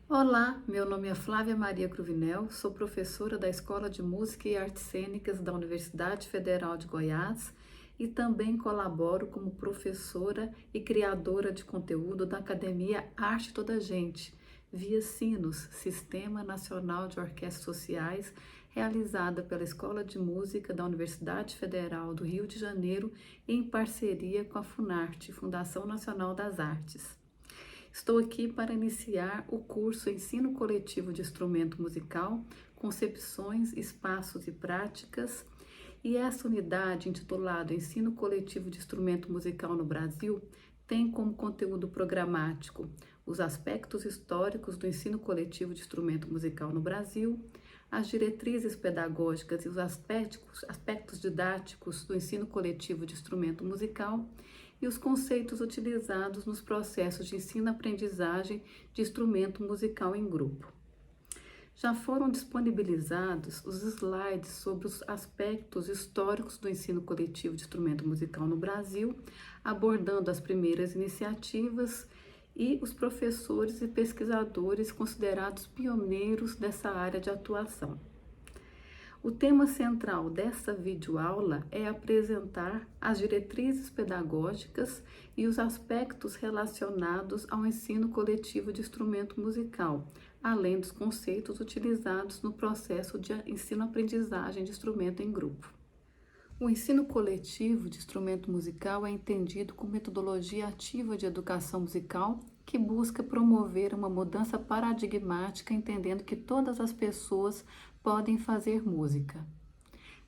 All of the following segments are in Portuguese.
Olá, meu nome é Flávia Maria Cruvinel, sou professora da Escola de Música e Artes Cênicas da Universidade Federal de Goiás e também colaboro como professora e criadora de conteúdo da Academia Arte Toda Gente, via Sinos, Sistema Nacional de Orquestras Sociais, realizada pela Escola de Música da Universidade Federal do Rio de Janeiro em parceria com a Funarte, Fundação Nacional das Artes. Estou aqui para iniciar o curso Ensino Coletivo de Instrumento Musical, Concepções, Espaços e Práticas, e essa unidade, intitulada Ensino Coletivo de Instrumento Musical no Brasil, tem como conteúdo programático os aspectos históricos do ensino coletivo de instrumento musical no Brasil, as diretrizes pedagógicas e os aspectos didáticos do ensino coletivo de instrumento musical e os conceitos utilizados nos processos de ensino-aprendizagem de instrumento musical em grupo. Já foram disponibilizados os slides sobre os aspectos históricos do ensino coletivo de instrumento musical no Brasil, abordando as primeiras iniciativas e os professores e pesquisadores considerados pioneiros dessa área de atuação. O tema central dessa videoaula é apresentar as diretrizes pedagógicas e os aspectos relacionados ao ensino coletivo de instrumento musical, além dos conceitos utilizados no processo de ensino-aprendizagem de instrumento em grupo. O ensino coletivo de instrumento musical é entendido como metodologia ativa de educação musical que busca promover uma mudança paradigmática, entendendo que todas as pessoas podem fazer música.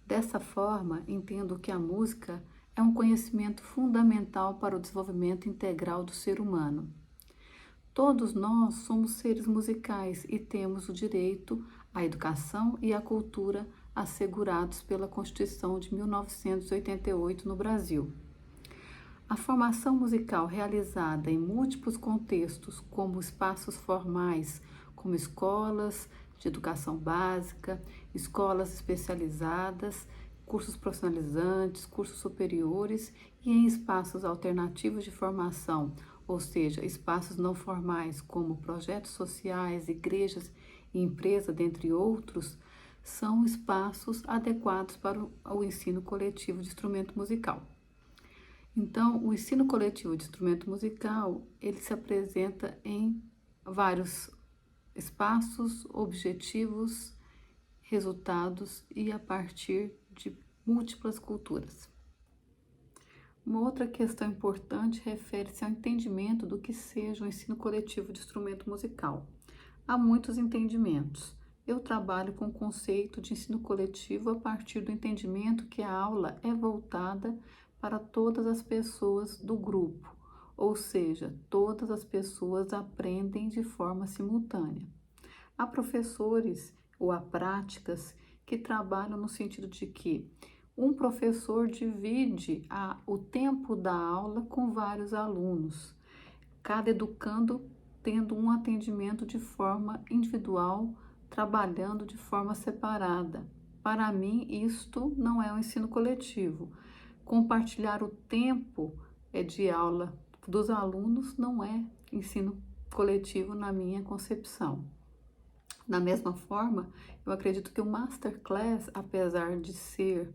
Dessa forma, entendo que a música é um conhecimento fundamental para o desenvolvimento integral do ser humano. Todos nós somos seres musicais e temos o direito à educação e à cultura assegurados pela Constituição de 1988 no Brasil. A formação musical realizada em múltiplos contextos, como espaços formais, como escolas de educação básica, escolas especializadas, cursos profissionalizantes, cursos superiores e em espaços alternativos de formação, ou seja, espaços não formais como projetos sociais, igrejas e empresas, dentre outros, são espaços adequados para o ensino coletivo de instrumento musical. Então, o ensino coletivo de instrumento musical, ele se apresenta em vários espaços, objetivos, resultados e a partir de múltiplas culturas. Uma outra questão importante refere-se ao entendimento do que seja o ensino coletivo de instrumento musical. Há muitos entendimentos. Eu trabalho com o conceito de ensino coletivo a partir do entendimento que a aula é voltada para todas as pessoas do grupo, ou seja, todas as pessoas aprendem de forma simultânea. Há professores ou há práticas que trabalham no sentido de que um professor divide o tempo da aula com vários alunos, cada educando tendo um atendimento de forma individual, trabalhando de forma separada. Para mim, isto não é um ensino coletivo. Compartilhar o tempo de aula dos alunos não é ensino coletivo na minha concepção. Da mesma forma, eu acredito que o Masterclass, apesar de ser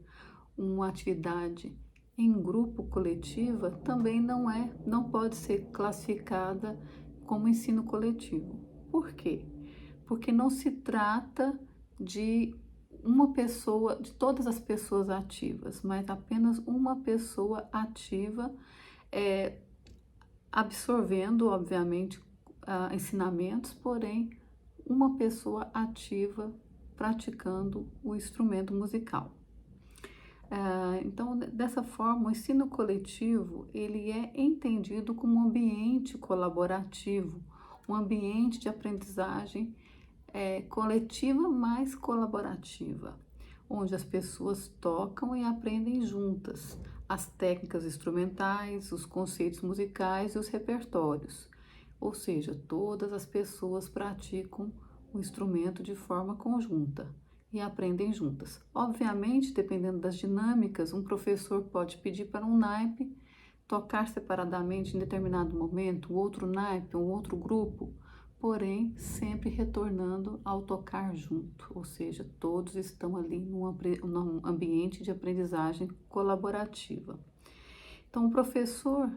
uma atividade em grupo coletiva, também não pode ser classificada como ensino coletivo. Por quê? Porque não se trata de uma pessoa, de todas as pessoas ativas, mas apenas uma pessoa ativa, absorvendo, obviamente, ensinamentos, porém, uma pessoa ativa praticando o instrumento musical. Então, dessa forma, o ensino coletivo, ele é entendido como um ambiente colaborativo, um ambiente de aprendizagem coletiva mais colaborativa, onde as pessoas tocam e aprendem juntas as técnicas instrumentais, os conceitos musicais e os repertórios. Ou seja, todas as pessoas praticam o instrumento de forma conjunta e aprendem juntas. Obviamente, dependendo das dinâmicas, um professor pode pedir para um naipe tocar separadamente em determinado momento, o outro naipe, um outro grupo porém sempre retornando ao tocar junto, ou seja, todos estão ali num ambiente de aprendizagem colaborativa. Então, o professor,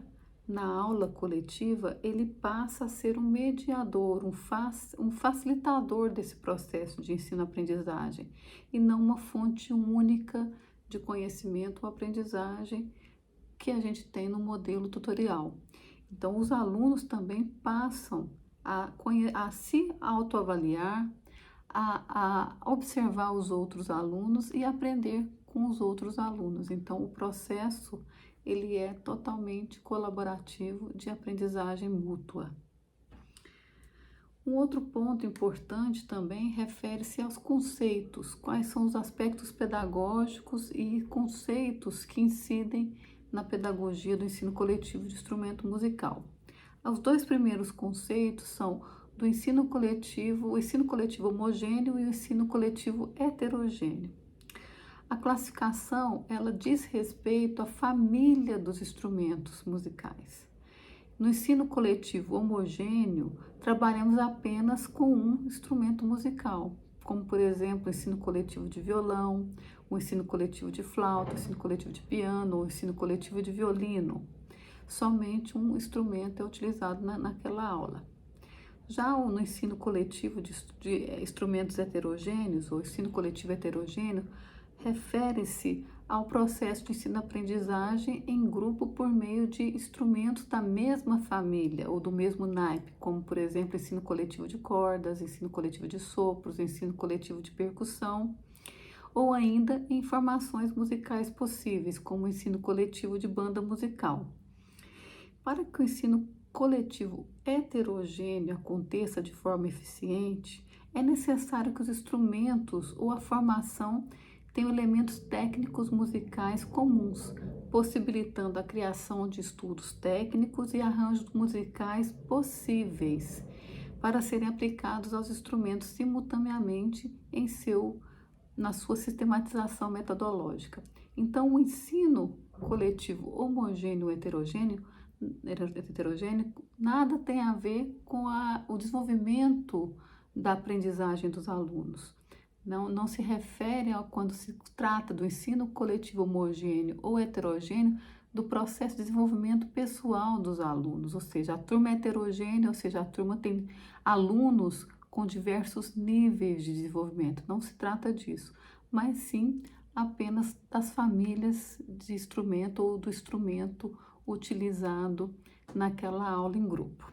na aula coletiva, ele passa a ser um mediador, um facilitador desse processo de ensino-aprendizagem e não uma fonte única de conhecimento ou aprendizagem que a gente tem no modelo tutorial. Então, os alunos também passam a se autoavaliar, a observar os outros alunos e aprender com os outros alunos. Então, o processo ele é totalmente colaborativo de aprendizagem mútua. Um outro ponto importante também refere-se aos conceitos. Quais são os aspectos pedagógicos e conceitos que incidem na pedagogia do ensino coletivo de instrumento musical? Os dois primeiros conceitos são do ensino coletivo, o ensino coletivo homogêneo e o ensino coletivo heterogêneo. A classificação, ela diz respeito à família dos instrumentos musicais. No ensino coletivo homogêneo, trabalhamos apenas com um instrumento musical, como, por exemplo, o ensino coletivo de violão, o ensino coletivo de flauta, o ensino coletivo de piano, o ensino coletivo de violino. Somente um instrumento é utilizado naquela aula. Já no ensino coletivo de instrumentos heterogêneos, ou ensino coletivo heterogêneo, refere-se ao processo de ensino-aprendizagem em grupo por meio de instrumentos da mesma família ou do mesmo naipe, como, por exemplo, ensino coletivo de cordas, ensino coletivo de sopros, ensino coletivo de percussão, ou ainda em formações musicais possíveis, como o ensino coletivo de banda musical. Para que o ensino coletivo heterogêneo aconteça de forma eficiente, é necessário que os instrumentos ou a formação tenham elementos técnicos musicais comuns, possibilitando a criação de estudos técnicos e arranjos musicais possíveis para serem aplicados aos instrumentos simultaneamente na sua sistematização metodológica. Então, o ensino coletivo homogêneo heterogêneo nada tem a ver com o desenvolvimento da aprendizagem dos alunos. Não se refere quando se trata do ensino coletivo homogêneo ou heterogêneo, do processo de desenvolvimento pessoal dos alunos, ou seja, a turma é heterogênea, ou seja, a turma tem alunos com diversos níveis de desenvolvimento. Não se trata disso, mas sim apenas das famílias de instrumento ou do instrumento utilizado naquela aula em grupo.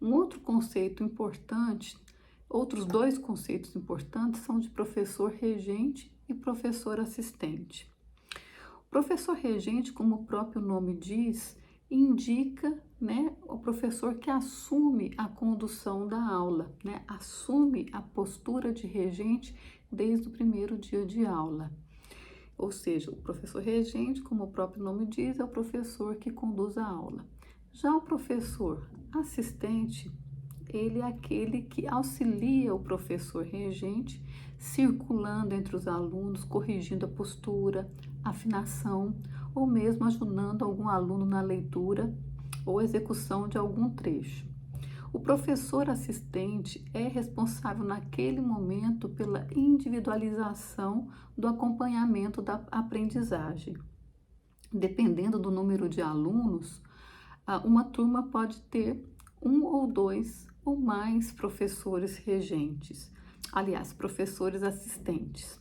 Um outro conceito importante, outros dois conceitos importantes são de professor regente e professor assistente. O professor regente, como o próprio nome diz, indica, o professor que assume a condução da aula, assume a postura de regente desde o primeiro dia de aula. Ou seja, o professor regente, como o próprio nome diz, é o professor que conduz a aula. Já o professor assistente, ele é aquele que auxilia o professor regente, circulando entre os alunos, corrigindo a postura, afinação, ou mesmo ajudando algum aluno na leitura ou execução de algum trecho. O professor assistente é responsável naquele momento pela individualização do acompanhamento da aprendizagem. Dependendo do número de alunos, uma turma pode ter um ou dois ou mais professores regentes, aliás, professores assistentes.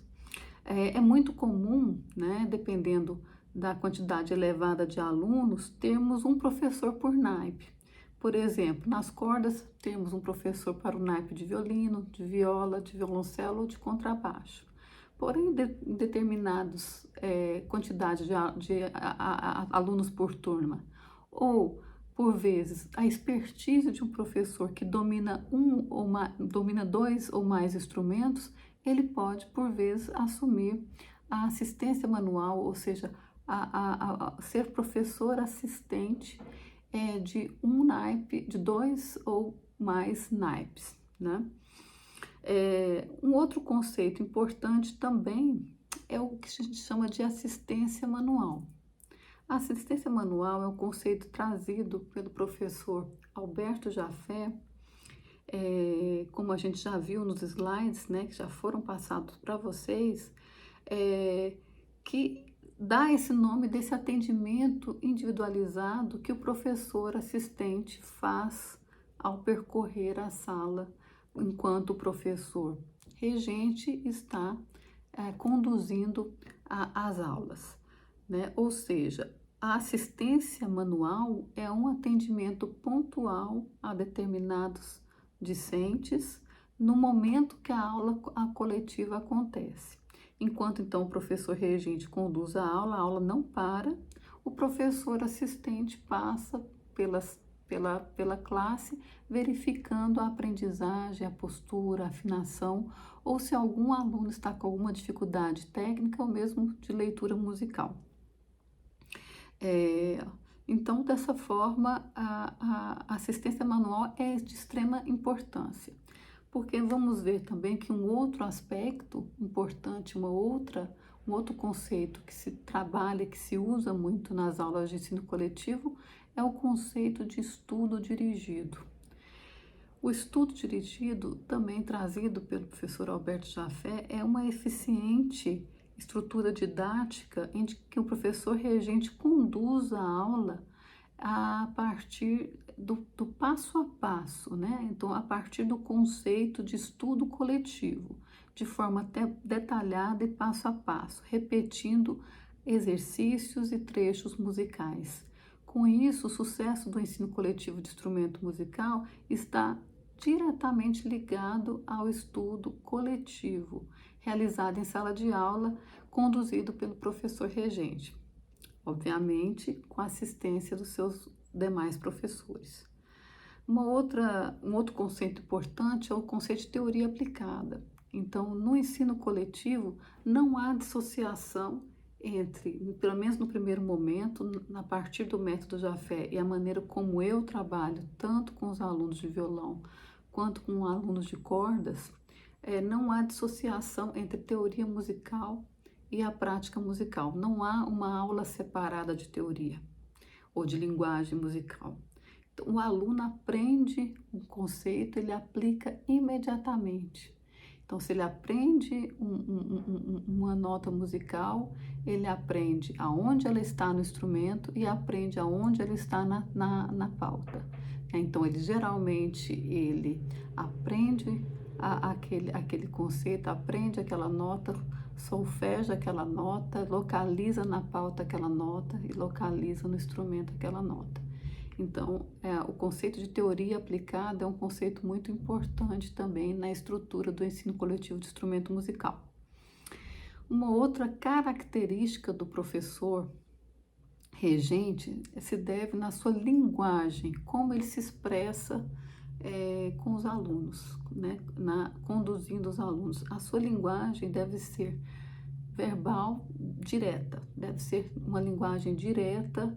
É muito comum, dependendo da quantidade elevada de alunos, termos um professor por naipe. Por exemplo, nas cordas, temos um professor para o naipe de violino, de viola, de violoncelo ou de contrabaixo. Porém, em determinadas quantidades de alunos por turma, ou por vezes, a expertise de um professor que domina domina dois ou mais instrumentos, ele pode, por vezes, assumir a assistência manual, ou seja, ser professor assistente de um naipe, de dois ou mais naipes, Um outro conceito importante também é o que a gente chama de assistência manual. A assistência manual é um conceito trazido pelo professor Alberto Jafé como a gente já viu nos slides, né, que já foram passados para vocês, é, que dá esse nome desse atendimento individualizado que o professor assistente faz ao percorrer a sala, enquanto o professor regente está conduzindo as aulas, né? Ou seja, a assistência manual é um atendimento pontual a determinados discentes no momento que a coletiva acontece. Enquanto então o professor regente conduz a aula não para, o professor assistente passa pela classe, verificando a aprendizagem, a postura, a afinação, ou se algum aluno está com alguma dificuldade técnica ou mesmo de leitura musical. Então, dessa forma, a assistência manual é de extrema importância, porque vamos ver também que um outro aspecto importante, um outro conceito que se trabalha, que se usa muito nas aulas de ensino coletivo, é o conceito de estudo dirigido. O estudo dirigido, também trazido pelo professor Alberto Jafé, é uma eficiente estrutura didática em que o professor regente conduz a aula a partir do passo a passo, né? Então, a partir do conceito de estudo coletivo, de forma até detalhada e passo a passo, repetindo exercícios e trechos musicais. Com isso, o sucesso do ensino coletivo de instrumento musical está diretamente ligado ao estudo coletivo, realizado em sala de aula, conduzido pelo professor regente, obviamente com a assistência dos seus demais professores. Um outro conceito importante é o conceito de teoria aplicada. Então, no ensino coletivo, não há dissociação entre, pelo menos no primeiro momento, a partir do método Jafé e a maneira como eu trabalho, tanto com os alunos de violão quanto com alunos de cordas, não há dissociação entre teoria musical e a prática musical. Não há uma aula separada de teoria ou de linguagem musical. Então, o aluno aprende um conceito, ele aplica imediatamente. Então, se ele aprende uma nota musical, ele aprende aonde ela está no instrumento e aprende aonde ela está na pauta. Então, ele aprende aquele conceito, aprende aquela nota, solfeja aquela nota, localiza na pauta aquela nota e localiza no instrumento aquela nota. Então, o conceito de teoria aplicada é um conceito muito importante também na estrutura do ensino coletivo de instrumento musical. Uma outra característica do professor regente se deve na sua linguagem, como ele se expressa com os alunos, né? Conduzindo os alunos. A sua linguagem deve ser verbal direta, deve ser uma linguagem direta,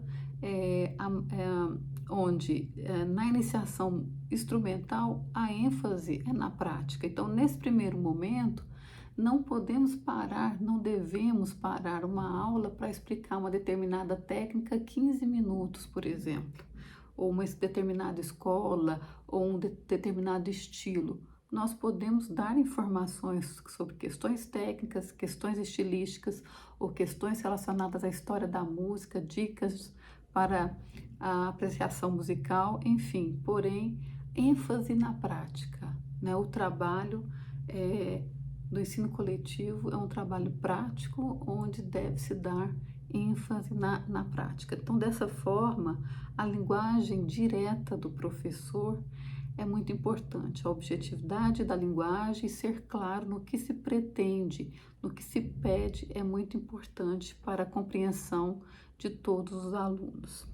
onde na iniciação instrumental a ênfase é na prática. Então, nesse primeiro momento, não podemos parar, não devemos parar uma aula para explicar uma determinada técnica 15 minutos, por exemplo, ou uma determinada escola, ou um determinado estilo. Nós podemos dar informações sobre questões técnicas, questões estilísticas ou questões relacionadas à história da música, dicas para a apreciação musical, enfim, porém, ênfase na prática, né? O trabalho do ensino coletivo é um trabalho prático, onde deve-se dar ênfase na prática. Então, dessa forma, a linguagem direta do professor é muito importante. A objetividade da linguagem e ser claro no que se pretende, no que se pede, é muito importante para a compreensão de todos os alunos.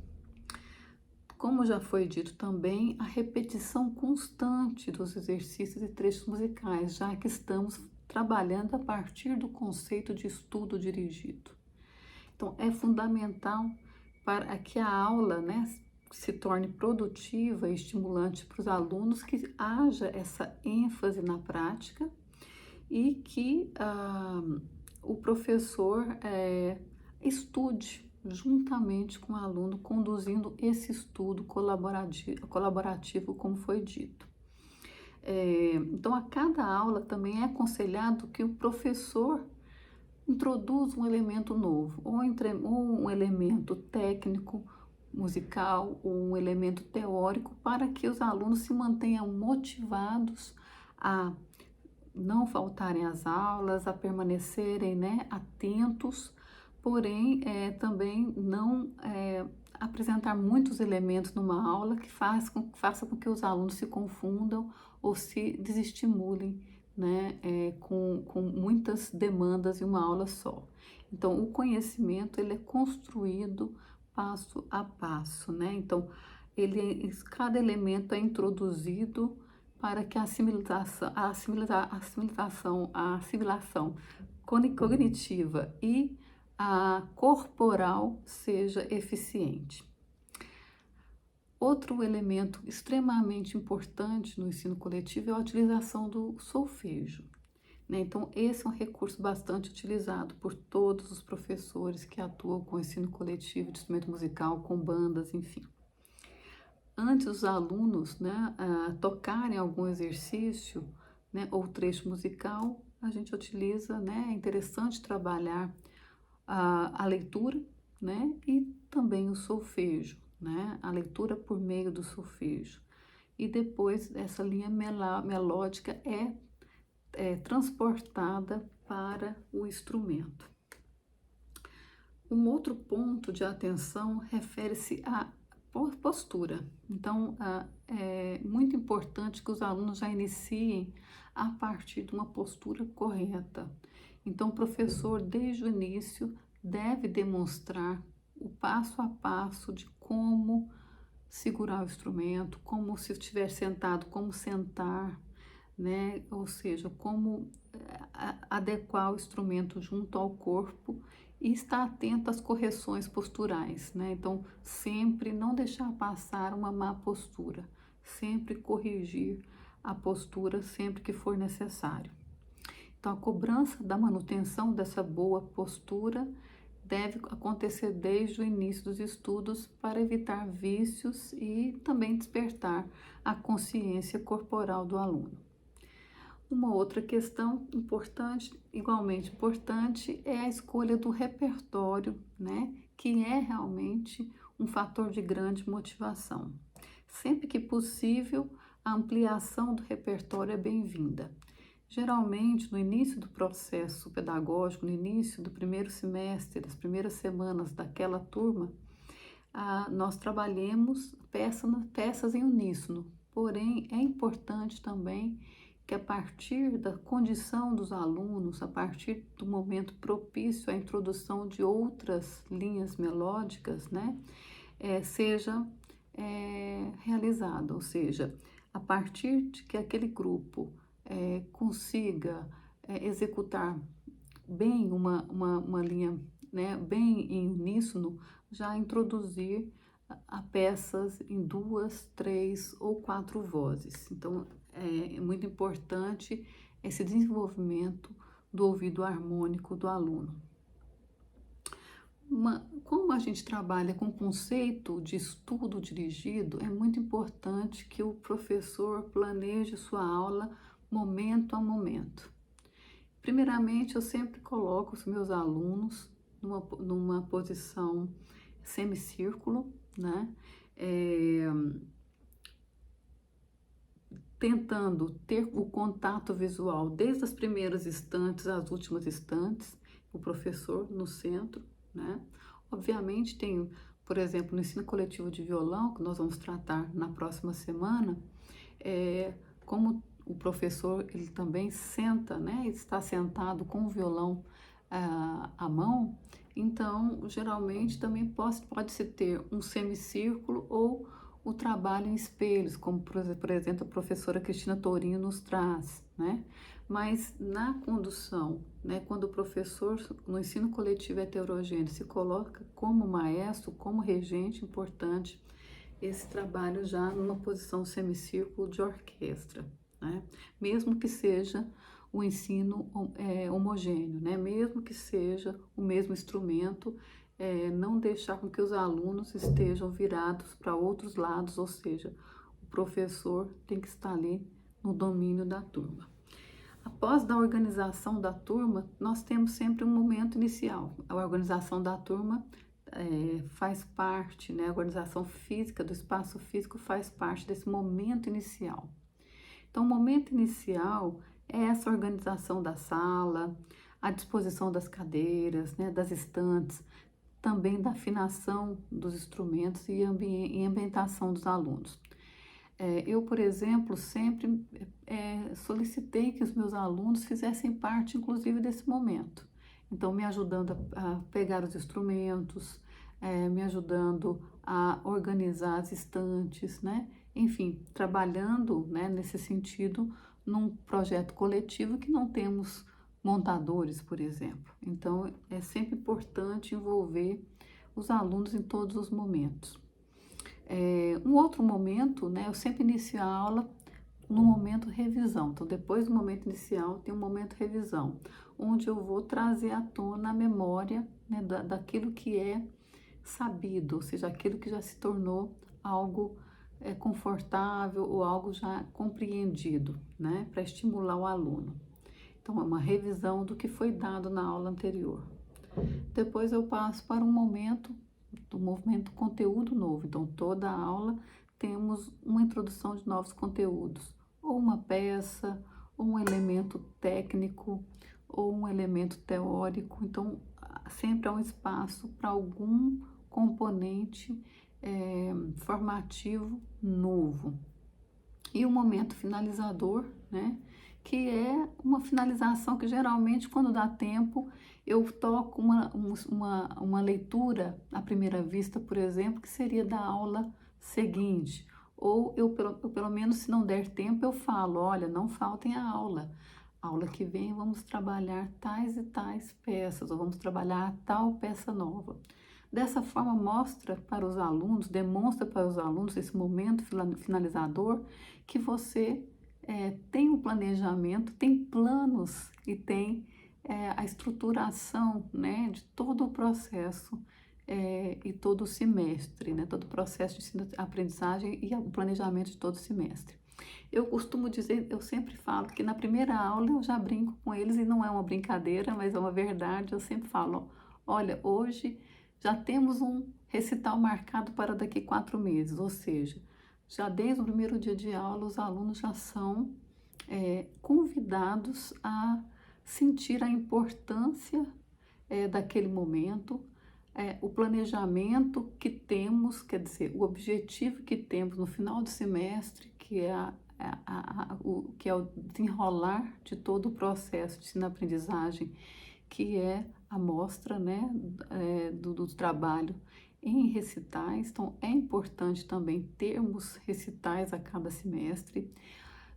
Como já foi dito também, a repetição constante dos exercícios e trechos musicais, já que estamos trabalhando a partir do conceito de estudo dirigido. Então, é fundamental para que a aula, né, se torne produtiva e estimulante para os alunos, que haja essa ênfase na prática e que o professor estude juntamente com o aluno, conduzindo esse estudo colaborativo, como foi dito. Então, a cada aula também é aconselhado que o professor introduz um elemento novo, ou um elemento técnico, musical, ou um elemento teórico, para que os alunos se mantenham motivados a não faltarem às aulas, a permanecerem, né, atentos, porém, também não apresentar muitos elementos numa aula que faça com que os alunos se confundam ou se desestimulem, né, com muitas demandas em uma aula só. Então, o conhecimento, ele é construído passo a passo, né? Então, cada elemento é introduzido para que a assimilação cognitiva e a corporal seja eficiente. Outro elemento extremamente importante no ensino coletivo é a utilização do solfejo, né? Então, esse é um recurso bastante utilizado por todos os professores que atuam com ensino coletivo de instrumento musical, com bandas, enfim. Antes os alunos, né, tocarem algum exercício, né, ou trecho musical, a gente utiliza, né, é interessante trabalhar a leitura, né, e também o solfejo, né, a leitura por meio do solfejo. E depois essa linha melódica é transportada para o instrumento. Um outro ponto de atenção refere-se à postura. Então, é muito importante que os alunos já iniciem a partir de uma postura correta. Então, o professor, desde o início, deve demonstrar o passo a passo de como segurar o instrumento, como se estiver sentado, como sentar, né? Ou seja, como adequar o instrumento junto ao corpo e estar atento às correções posturais, né? Então, sempre não deixar passar uma má postura, sempre corrigir a postura sempre que for necessário. Então, a cobrança da manutenção dessa boa postura deve acontecer desde o início dos estudos para evitar vícios e também despertar a consciência corporal do aluno. Uma outra questão importante, igualmente importante, é a escolha do repertório, né? Que é realmente um fator de grande motivação. Sempre que possível, a ampliação do repertório é bem-vinda. Geralmente, no início do processo pedagógico, no início do primeiro semestre, das primeiras semanas daquela turma, nós trabalhemos peças em uníssono. Porém, é importante também que a partir da condição dos alunos, a partir do momento propício à introdução de outras linhas melódicas, né, seja realizada, ou seja, a partir de que aquele grupo consiga executar bem uma linha, né, bem em uníssono, já introduzir a peças em 2, 3 ou 4 vozes. Então, é muito importante esse desenvolvimento do ouvido harmônico do aluno. Como a gente trabalha com o conceito de estudo dirigido, é muito importante que o professor planeje sua aula momento a momento. Primeiramente, eu sempre coloco os meus alunos numa posição semicírculo, né? Tentando ter o contato visual desde as primeiras instantes às últimas instantes, o professor no centro, né? Obviamente tem, por exemplo, no ensino coletivo de violão, que nós vamos tratar na próxima semana, como o professor, ele também senta, né? Está sentado com o violão à mão, então, geralmente também pode-se ter um semicírculo ou o trabalho em espelhos, como por exemplo a professora Cristina Tourinho nos traz, né? Mas na condução, né, quando o professor no ensino coletivo heterogêneo se coloca como maestro, como regente, importante esse trabalho já numa posição semicírculo de orquestra, né? Mesmo que seja o ensino homogêneo, né? Mesmo que seja o mesmo instrumento, não deixar com que os alunos estejam virados para outros lados, ou seja, o professor tem que estar ali no domínio da turma. Após a organização da turma, nós temos sempre um momento inicial. A organização da turma faz parte, né? A organização física do espaço físico faz parte desse momento inicial. Então, o momento inicial é essa organização da sala, a disposição das cadeiras, né, das estantes, também da afinação dos instrumentos e ambientação dos alunos. Eu, por exemplo, sempre solicitei que os meus alunos fizessem parte, inclusive, desse momento. Então, me ajudando a pegar os instrumentos, me ajudando a organizar as estantes, né? Enfim, trabalhando, né, nesse sentido, num projeto coletivo que não temos montadores, por exemplo. Então, é sempre importante envolver os alunos em todos os momentos. Um outro momento, né, eu sempre inicio a aula no momento revisão. Então, depois do momento inicial, tem um momento revisão, onde eu vou trazer à tona a memória, né, daquilo que é sabido, ou seja, aquilo que já se tornou algo confortável ou algo já compreendido, né, para estimular o aluno. Então, é uma revisão do que foi dado na aula anterior. Depois eu passo para um momento do movimento conteúdo novo. Então, toda a aula temos uma introdução de novos conteúdos, ou uma peça, ou um elemento técnico, ou um elemento teórico. Então, sempre há um espaço para algum componente formativo novo. E o momento finalizador, né? Que é uma finalização que geralmente, quando dá tempo, eu toco uma leitura à primeira vista, por exemplo, que seria da aula seguinte. Ou eu, pelo menos, se não der tempo, eu falo, olha, não faltem a aula. A aula que vem vamos trabalhar tais e tais peças, ou vamos trabalhar tal peça nova. Dessa forma, mostra para os alunos, demonstra para os alunos esse momento finalizador que você tem um planejamento, tem planos e tem a estruturação, né, de todo o processo e todo o semestre, né, todo o processo de ensino-aprendizagem e o planejamento de todo o semestre. Eu costumo dizer, eu sempre falo que na primeira aula eu já brinco com eles e não é uma brincadeira, mas é uma verdade. Eu sempre falo, olha, hoje já temos um recital marcado para daqui 4 meses, ou seja, já desde o primeiro dia de aula os alunos já são convidados a sentir a importância daquele momento, o planejamento que temos, quer dizer, o objetivo que temos no final do semestre, que é o desenrolar de todo o processo de ensino-aprendizagem, que é a mostra, né, do trabalho em recitais. Então, é importante também termos recitais a cada semestre,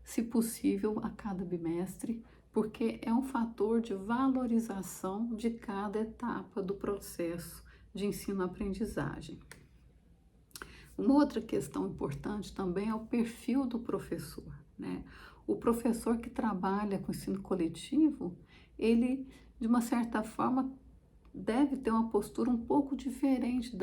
se possível, a cada bimestre, porque é um fator de valorização de cada etapa do processo de ensino-aprendizagem. Uma outra questão importante também é o perfil do professor, né? O professor que trabalha com ensino coletivo, ele, de uma certa forma, deve ter uma postura um pouco diferente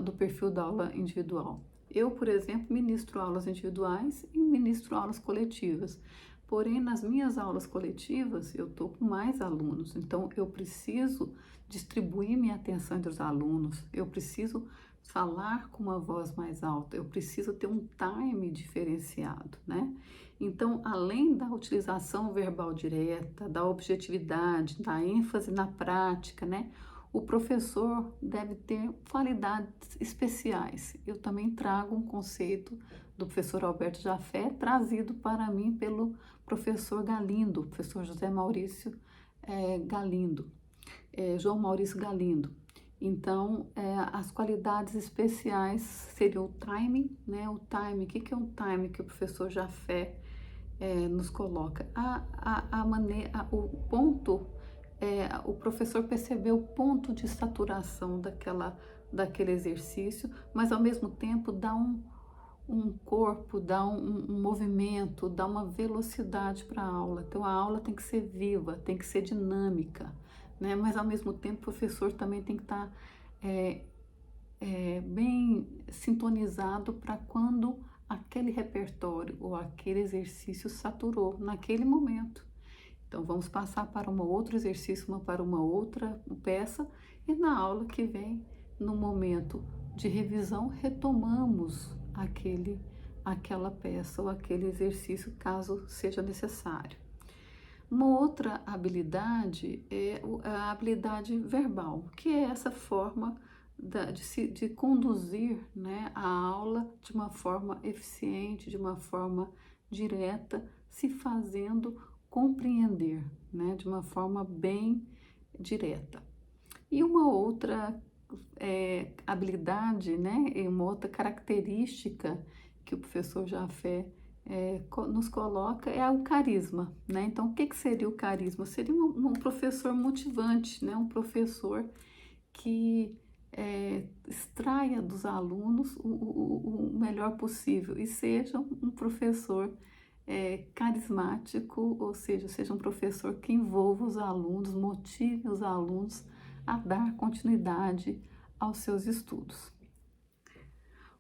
do perfil da aula individual. Eu, por exemplo, ministro aulas individuais e ministro aulas coletivas. Porém, nas minhas aulas coletivas, eu estou com mais alunos, então eu preciso distribuir minha atenção entre os alunos, eu preciso falar com uma voz mais alta, eu preciso ter um time diferenciado, né? Então, além da utilização verbal direta, da objetividade, da ênfase na prática, né? O professor deve ter qualidades especiais. Eu também trago um conceito do professor Alberto Jafé, trazido para mim pelo professor Galindo, professor José Maurício Galindo, João Maurício Galindo. Então, as qualidades especiais seriam o timing, né? O timing, o que é um timing que o professor Jafé nos coloca? O ponto, o professor percebeu o ponto de saturação daquele exercício, mas ao mesmo tempo dá um corpo, dá um movimento, dá uma velocidade para a aula. Então, a aula tem que ser viva, tem que ser dinâmica, né? Mas ao mesmo tempo o professor também tem que estar bem sintonizado para quando aquele repertório ou aquele exercício saturou naquele momento. Então, vamos passar para um outro exercício, para uma outra peça, e na aula que vem, no momento de revisão, retomamos aquela peça ou aquele exercício, caso seja necessário. Uma outra habilidade é a habilidade verbal, que é essa forma de conduzir, né, a aula de uma forma eficiente, de uma forma direta, se fazendo compreender, né, de uma forma bem direta. E uma outra habilidade, né, e uma outra característica que o professor Jafé nos coloca é o carisma, né? Então, o que seria o carisma? Seria um professor motivante, né? Um professor que extraia dos alunos o melhor possível e seja um professor carismático, ou seja um professor que envolva os alunos, motive os alunos a dar continuidade aos seus estudos.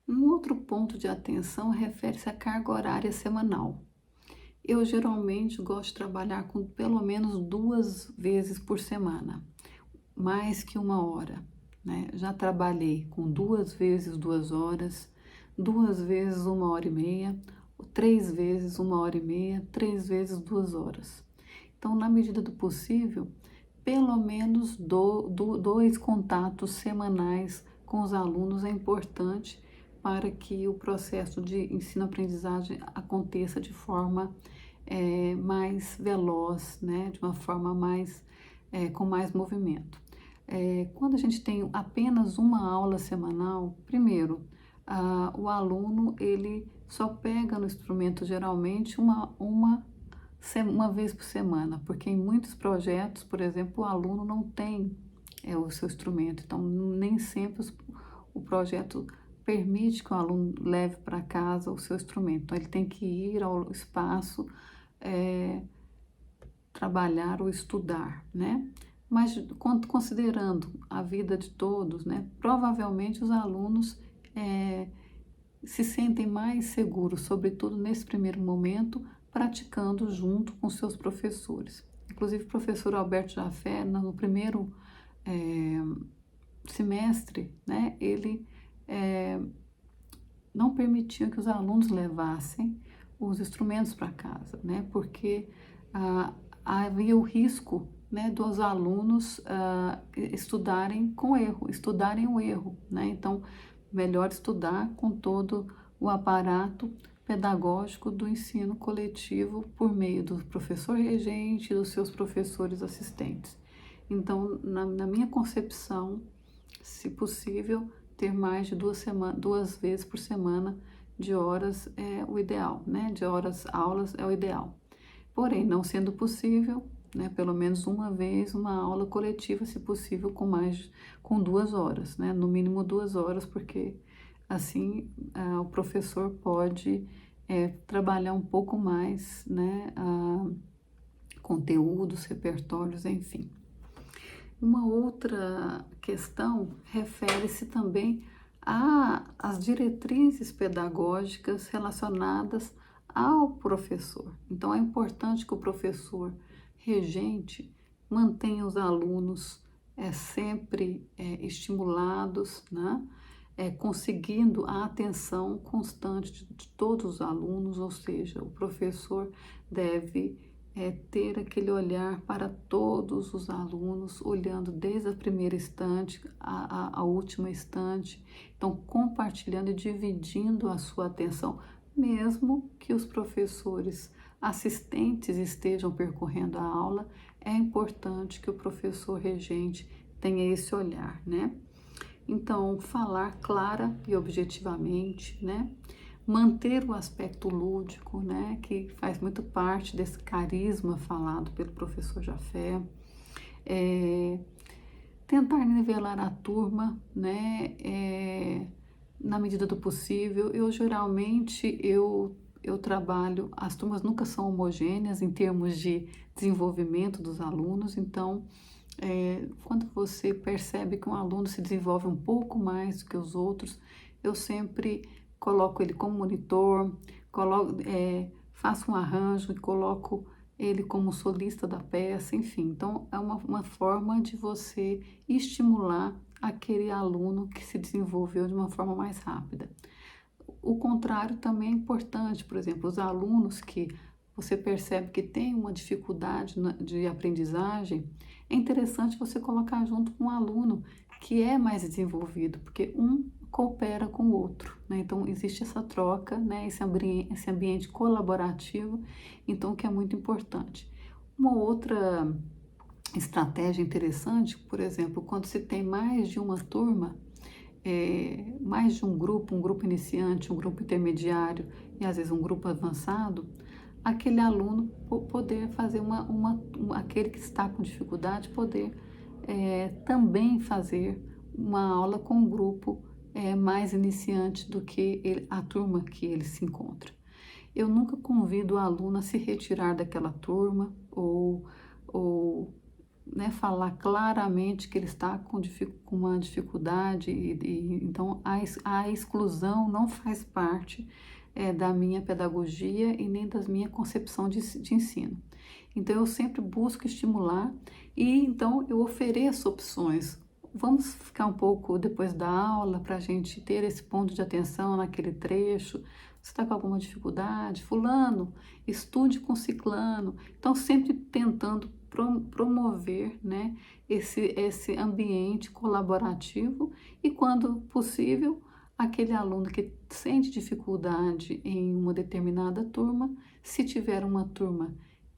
Um outro ponto de atenção refere-se à carga horária semanal. Eu geralmente gosto de trabalhar com pelo menos 2 vezes por semana, mais que 1 hora, né? Já trabalhei com 2 vezes 2 horas, 2 vezes 1 hora e meia, 3 vezes 1 hora e meia, 3 vezes 2 horas. Então, na medida do possível, pelo menos 2 contatos semanais com os alunos é importante para que o processo de ensino-aprendizagem aconteça de forma mais veloz, né? De uma forma com mais movimento. Quando a gente tem apenas uma aula semanal, primeiro, o aluno ele só pega no instrumento geralmente uma vez por semana, porque em muitos projetos, por exemplo, o aluno não tem o seu instrumento, então nem sempre o projeto permite que o aluno leve para casa o seu instrumento, então ele tem que ir ao espaço trabalhar ou estudar, né? Mas considerando a vida de todos, né, provavelmente os alunos se sentem mais seguros, sobretudo nesse primeiro momento, praticando junto com seus professores. Inclusive, o professor Alberto Jafé, no primeiro semestre, né, ele não permitia que os alunos levassem os instrumentos para casa, né, porque havia o risco, né, dos alunos estudarem o erro, né, então melhor estudar com todo o aparato pedagógico do ensino coletivo por meio do professor regente e dos seus professores assistentes. Então, na minha concepção, se possível, ter mais de 2 vezes por semana de horas é o ideal, né? De aulas é o ideal. Porém, não sendo possível, né, pelo menos uma vez, uma aula coletiva, se possível, com 2 horas, né? No mínimo 2 horas, porque assim o professor pode trabalhar um pouco mais, né, conteúdos, repertórios, enfim. Uma outra questão refere-se também às diretrizes pedagógicas relacionadas ao professor. Então, é importante que o professor regente mantenha os alunos sempre estimulados, né? Conseguindo a atenção constante de todos os alunos, ou seja, o professor deve ter aquele olhar para todos os alunos, olhando desde a primeira estante à última estante, então compartilhando e dividindo a sua atenção, mesmo que os professores assistentes estejam percorrendo a aula, é importante que o professor regente tenha esse olhar, né? Então, falar clara e objetivamente, né? Manter o aspecto lúdico, né? Que faz muito parte desse carisma falado pelo professor Jafé. Tentar nivelar a turma, né? Na medida do possível. Eu trabalho, as turmas nunca são homogêneas em termos de desenvolvimento dos alunos, então quando você percebe que um aluno se desenvolve um pouco mais do que os outros, eu sempre coloco ele como monitor, faço um arranjo e coloco ele como solista da peça, enfim. Então, é uma forma de você estimular aquele aluno que se desenvolveu de uma forma mais rápida. O contrário também é importante, por exemplo, os alunos que você percebe que tem uma dificuldade de aprendizagem, é interessante você colocar junto com um aluno que é mais desenvolvido, porque um coopera com o outro, né? Então, existe essa troca, né? Esse ambiente colaborativo, então, que é muito importante. Uma outra estratégia interessante, por exemplo, quando se tem mais de uma turma, mais de um grupo iniciante, um grupo intermediário e às vezes um grupo avançado, aquele aluno poder fazer aquele que está com dificuldade poder também fazer uma aula com um grupo mais iniciante do que a turma que ele se encontra. Eu nunca convido o aluno a se retirar daquela turma ou né, falar claramente que ele está com uma dificuldade então a exclusão não faz parte da minha pedagogia e nem da minha concepção de ensino. Então eu sempre busco estimular e então eu ofereço opções. Vamos ficar um pouco depois da aula para a gente ter esse ponto de atenção naquele trecho. Você está com alguma dificuldade? Fulano, estude com ciclano. Então sempre tentando promover, né, esse ambiente colaborativo e, quando possível, aquele aluno que sente dificuldade em uma determinada turma, se tiver uma turma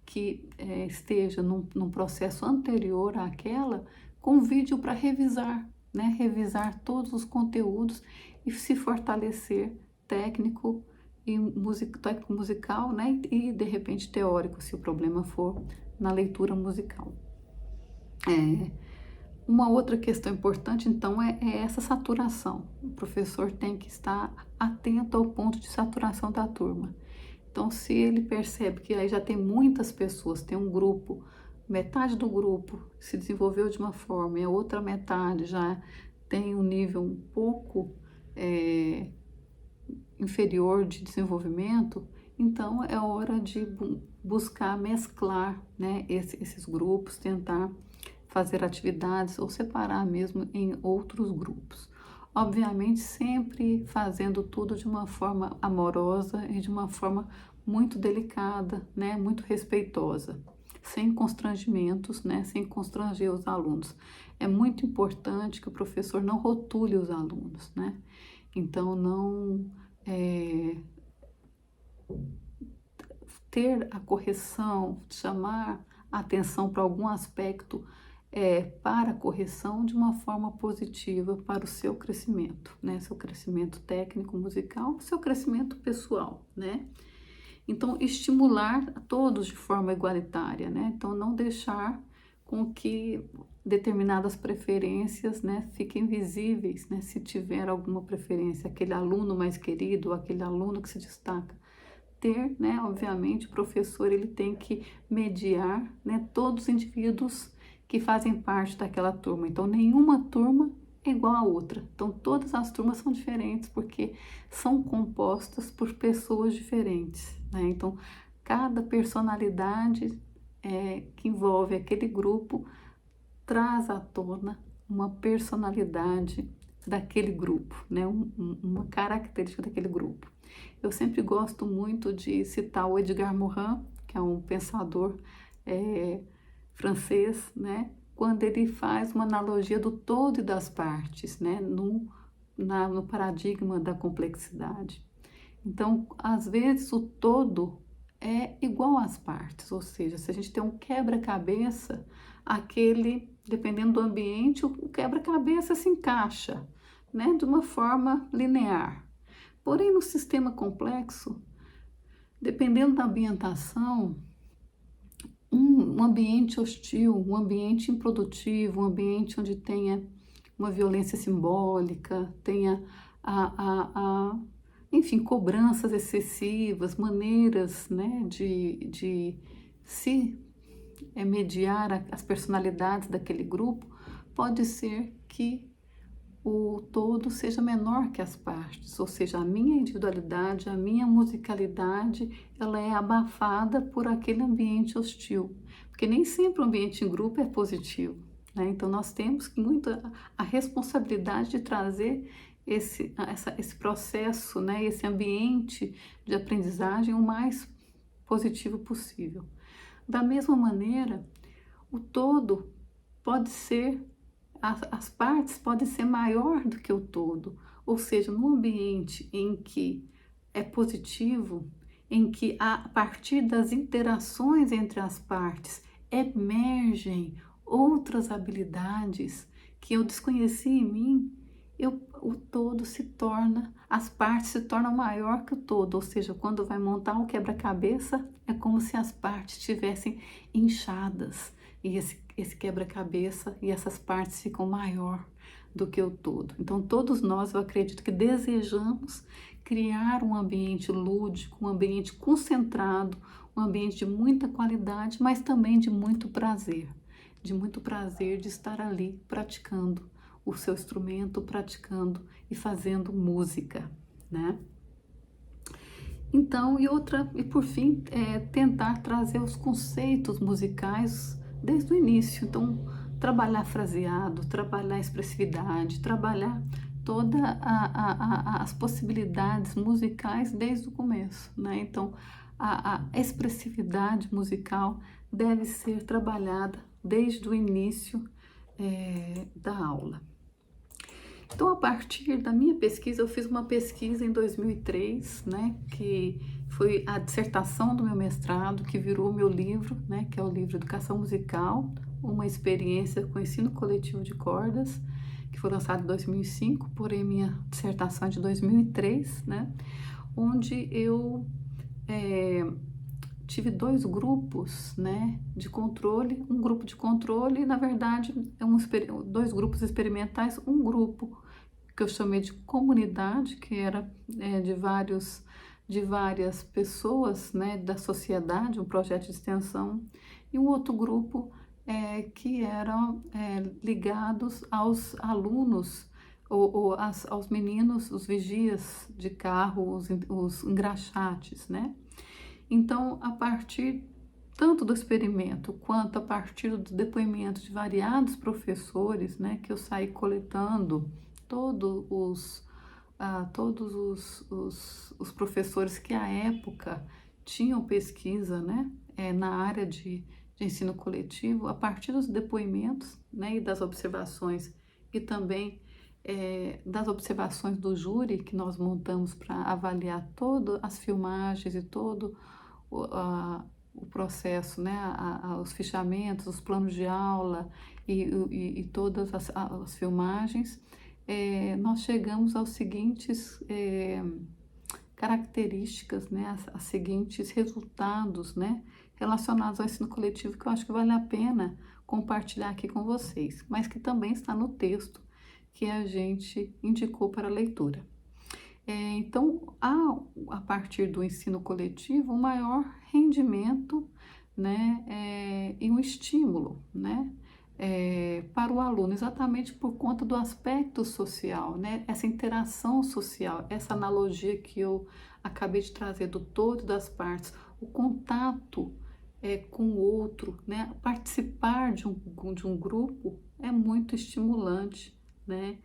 que esteja num processo anterior àquela, convide-o para revisar, né, revisar todos os conteúdos e se fortalecer técnico e técnico musical, né, e de repente teórico, se o problema for na leitura musical. Uma outra questão importante, então, é essa saturação. O professor tem que estar atento ao ponto de saturação da turma. Então, se ele percebe que aí já tem muitas pessoas, tem um grupo, metade do grupo se desenvolveu de uma forma e a outra metade já tem um nível um pouco inferior de desenvolvimento, então é hora de buscar mesclar, né, esses grupos, tentar fazer atividades ou separar mesmo em outros grupos. Obviamente, sempre fazendo tudo de uma forma amorosa e de uma forma muito delicada, né, muito respeitosa, sem constrangimentos, né, sem constranger os alunos. É muito importante que o professor não rotule os alunos, né? Então, não ter a correção, chamar a atenção para algum aspecto para a correção de uma forma positiva para o seu crescimento, né? Seu crescimento técnico, musical, seu crescimento pessoal, né? Então, estimular a todos de forma igualitária, né? Então, não deixar com que determinadas preferências, né, fiquem visíveis, né? Se tiver alguma preferência, aquele aluno mais querido, aquele aluno que se destaca, ter, né, obviamente, o professor ele tem que mediar, né, todos os indivíduos que fazem parte daquela turma. Então, nenhuma turma é igual a outra. Então, todas as turmas são diferentes porque são compostas por pessoas diferentes, né? Então, cada personalidade que envolve aquele grupo traz à tona uma personalidade daquele grupo, né? Uma característica daquele grupo. Eu sempre gosto muito de citar o Edgar Morin, que é um pensador francês, né? Quando ele faz uma analogia do todo e das partes, né? No paradigma da complexidade. Então, às vezes, o todo é igual às partes, ou seja, se a gente tem um quebra-cabeça, dependendo do ambiente, o quebra-cabeça se encaixa, né? De uma forma linear. Porém, no sistema complexo, dependendo da ambientação, um ambiente hostil, um ambiente improdutivo, um ambiente onde tenha uma violência simbólica, tenha enfim, cobranças excessivas, maneiras, né, de se mediar as personalidades daquele grupo, pode ser que o todo seja menor que as partes, ou seja, a minha individualidade, a minha musicalidade, ela é abafada por aquele ambiente hostil, porque nem sempre o ambiente em grupo é positivo, né? Então nós temos muito a responsabilidade de trazer esse processo, né, esse ambiente de aprendizagem o mais positivo possível. Da mesma maneira, o todo pode ser, as partes podem ser maior do que o todo, ou seja, no ambiente em que é positivo, em que a partir das interações entre as partes emergem outras habilidades que eu desconheci em mim, o todo se torna, as partes se tornam maior que o todo, ou seja, quando vai montar um quebra-cabeça, é como se as partes estivessem inchadas, e esse quebra-cabeça e essas partes ficam maior do que o todo. Então, todos nós, eu acredito que desejamos criar um ambiente lúdico, um ambiente concentrado, um ambiente de muita qualidade, mas também de muito prazer de estar ali praticando o seu instrumento, praticando e fazendo música, né? Então, e por fim, tentar trazer os conceitos musicais desde o início. Então, trabalhar fraseado, trabalhar expressividade, trabalhar todas as possibilidades musicais desde o começo, né? Então, a expressividade musical deve ser trabalhada desde o início da aula. Então, a partir da minha pesquisa, eu fiz uma pesquisa em 2003, né, que foi a dissertação do meu mestrado, que virou meu livro, né, que é o livro Educação Musical, uma experiência com ensino coletivo de cordas, que foi lançado em 2005, porém minha dissertação é de 2003, né, onde eu tive dois grupos, né, de controle, um grupo de controle, na verdade, dois grupos experimentais, um grupo que eu chamei de comunidade, que era de várias pessoas, né, da sociedade, um projeto de extensão, e um outro grupo que eram ligados aos alunos, ou aos meninos, os vigias de carro, os engraxates, né? Então, a partir tanto do experimento quanto a partir do depoimento de variados professores, né, que eu saí coletando todos os professores que à época tinham pesquisa, né, na área de ensino coletivo, a partir dos depoimentos, né, e das observações e também das observações do júri que nós montamos para avaliar todas as filmagens e todo o processo, né, os fichamentos, os planos de aula e todas as filmagens, nós chegamos aos seguintes características, né, as seguintes resultados, né, relacionados ao ensino coletivo, que eu acho que vale a pena compartilhar aqui com vocês, mas que também está no texto que a gente indicou para a leitura. Então, há, a partir do ensino coletivo, um maior rendimento, né, e um estímulo, né, para o aluno, exatamente por conta do aspecto social, né, essa interação social, essa analogia que eu acabei de trazer do todo e das partes, o contato com o outro, né, participar de um grupo é muito estimulante, né,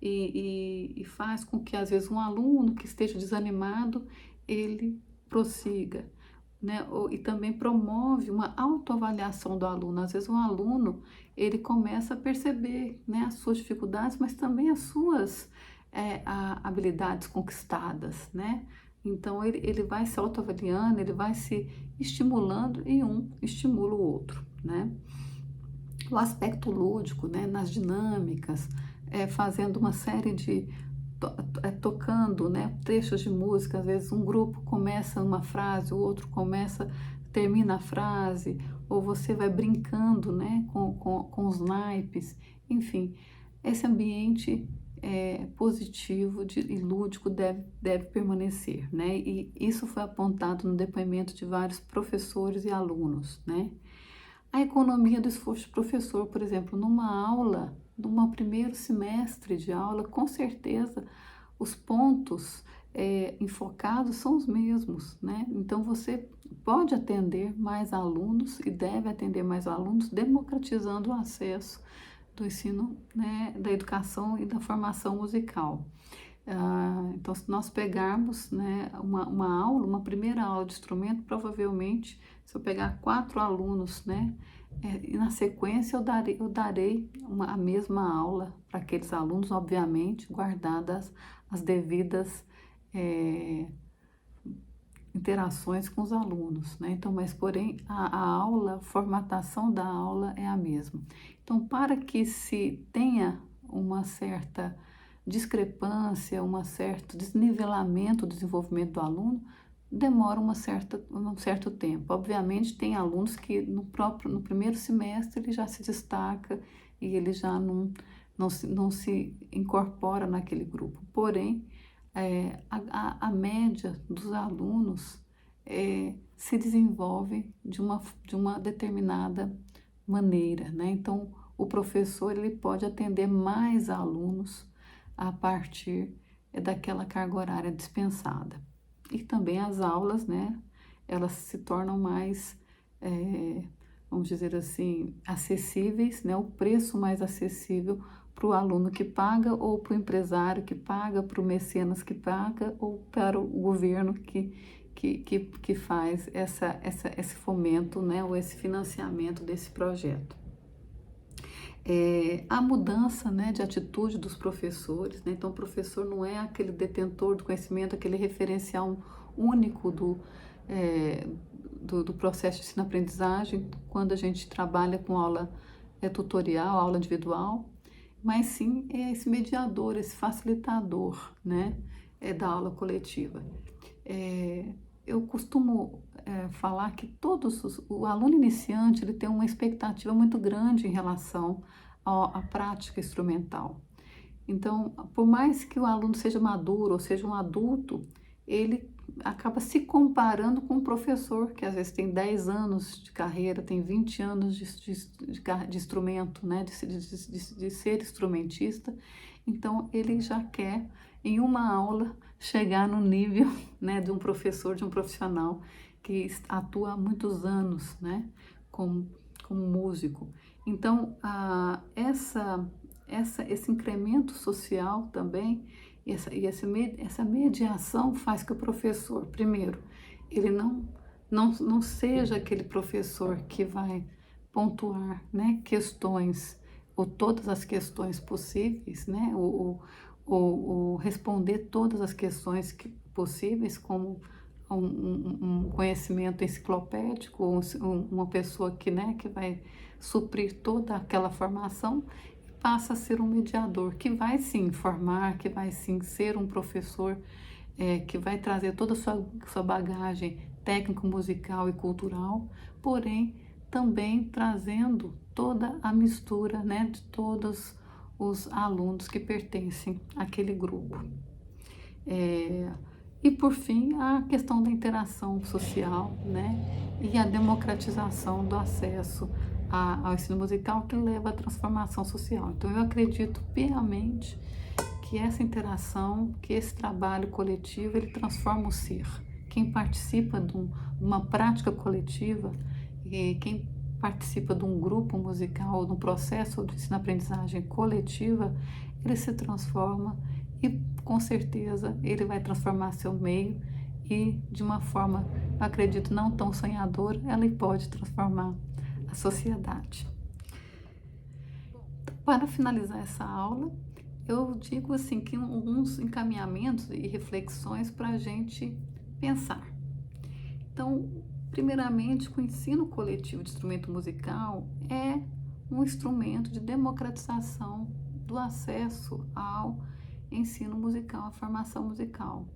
e faz com que, às vezes, um aluno que esteja desanimado, ele prossiga, né? E também promove uma autoavaliação do aluno. Às vezes, um aluno, ele começa a perceber, né, as suas dificuldades, mas também as suas habilidades conquistadas, né? Então, ele vai se autoavaliando, ele vai se estimulando e um estimula o outro, né? O aspecto lúdico, né, nas dinâmicas, fazendo uma série de tocando, né, trechos de música. Às vezes um grupo começa uma frase, o outro termina a frase, ou você vai brincando, né, com os naipes, enfim, esse ambiente positivo e lúdico deve permanecer, né, e isso foi apontado no depoimento de vários professores e alunos, né. A economia do esforço do professor, por exemplo, numa aula, num primeiro semestre de aula, com certeza os pontos enfocados são os mesmos, né? Então você pode atender mais alunos e deve atender mais alunos, democratizando o acesso do ensino, né, da educação e da formação musical. Então, se nós pegarmos, né, uma aula, uma primeira aula de instrumento, provavelmente, se eu pegar 4 alunos, né, e na sequência eu darei a mesma aula para aqueles alunos, obviamente, guardadas as devidas interações com os alunos, né? Então, mas porém a aula, a formatação da aula é a mesma. Então, para que se tenha uma certa discrepância, um certo desnivelamento do desenvolvimento do aluno, demora um certo tempo. Obviamente, tem alunos que no primeiro semestre ele já se destaca e ele já não se incorpora naquele grupo. Porém, a média dos alunos se desenvolve de uma determinada maneira, né? Então, o professor ele pode atender mais alunos a partir daquela carga horária dispensada. E também as aulas, né? Elas se tornam mais, vamos dizer assim, acessíveis, né? O preço mais acessível para o aluno que paga, ou para o empresário que paga, para o mecenas que paga, ou para o governo que faz esse fomento, né, ou esse financiamento desse projeto. A mudança, né, de atitude dos professores, né? Então o professor não é aquele detentor do conhecimento, aquele referencial único do processo de ensino-aprendizagem, quando a gente trabalha com aula tutorial, aula individual, mas sim é esse mediador, esse facilitador, né, da aula coletiva. Eu costumo falar que o aluno iniciante ele tem uma expectativa muito grande em relação à prática instrumental. Então, por mais que o aluno seja maduro ou seja um adulto, ele acaba se comparando com o professor, que às vezes tem 10 anos de carreira, tem 20 anos de instrumento, né, de ser instrumentista. Então, ele já quer, em uma aula, chegar no nível, né, de um professor, de um profissional que atua há muitos anos, né, como músico. Então, esse incremento social também, essa mediação faz que o professor, primeiro, ele não seja aquele professor que vai pontuar, né, questões, ou todas as questões possíveis, né, ou responder todas as questões possíveis como um conhecimento enciclopédico, uma pessoa né, que vai suprir toda aquela formação, passa a ser um mediador que vai sim informar, que vai sim ser um professor que vai trazer toda a sua bagagem técnico-musical e cultural, porém também trazendo toda a mistura, né, de todos os alunos que pertencem àquele grupo. E por fim, a questão da interação social, né, e a democratização do acesso ao ensino musical, que leva à transformação social. Então, eu acredito piamente que essa interação, que esse trabalho coletivo, ele transforma o ser. Quem participa de uma prática coletiva, quem participa de um grupo musical, de um processo de ensino-aprendizagem coletiva, ele se transforma e, com certeza, ele vai transformar seu meio e, de uma forma, eu acredito, não tão sonhadora, ela pode transformar a sociedade. Para finalizar essa aula, eu digo assim que alguns encaminhamentos e reflexões para a gente pensar. Então, primeiramente, o ensino coletivo de instrumento musical é um instrumento de democratização do acesso ao ensino musical, à formação musical.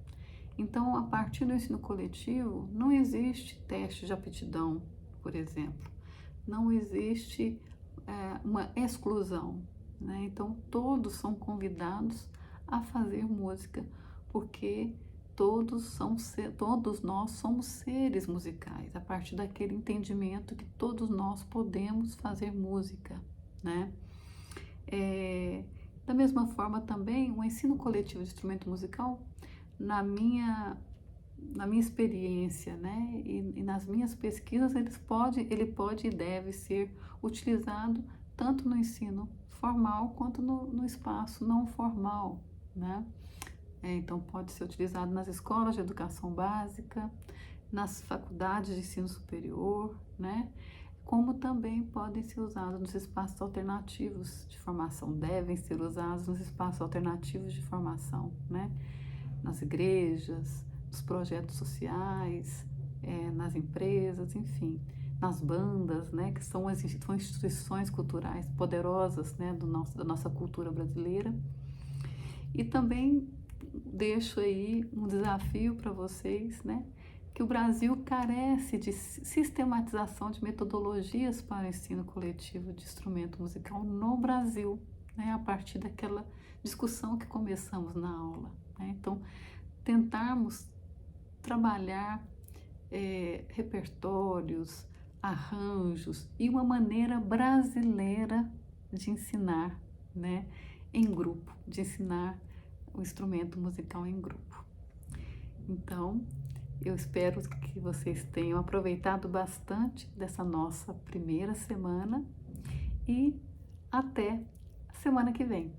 Então, a partir do ensino coletivo, não existe teste de aptidão, por exemplo. Não existe uma exclusão, né? Então, todos são convidados a fazer música, porque todos nós somos seres musicais, a partir daquele entendimento que todos nós podemos fazer música, né? Da mesma forma também, o ensino coletivo de instrumento musical, na minha, na minha experiência, né, e nas minhas pesquisas, ele pode e deve ser utilizado tanto no ensino formal quanto no espaço não formal, né? Então, pode ser utilizado nas escolas de educação básica, nas faculdades de ensino superior, né? Como também podem ser usados nos espaços alternativos de formação, devem ser usados nos espaços alternativos de formação, né? Nas igrejas, nos projetos sociais, nas empresas, enfim, nas bandas, né? Que são as instituições culturais poderosas, né? Da nossa cultura brasileira. E também deixo aí um desafio para vocês, né? Que o Brasil carece de sistematização de metodologias para o ensino coletivo de instrumento musical no Brasil, né? A partir daquela discussão que começamos na aula, né? Então, tentarmos trabalhar repertórios, arranjos e uma maneira brasileira de ensinar, né? Em grupo, de ensinar o instrumento musical em grupo. Então, eu espero que vocês tenham aproveitado bastante dessa nossa primeira semana e até semana que vem.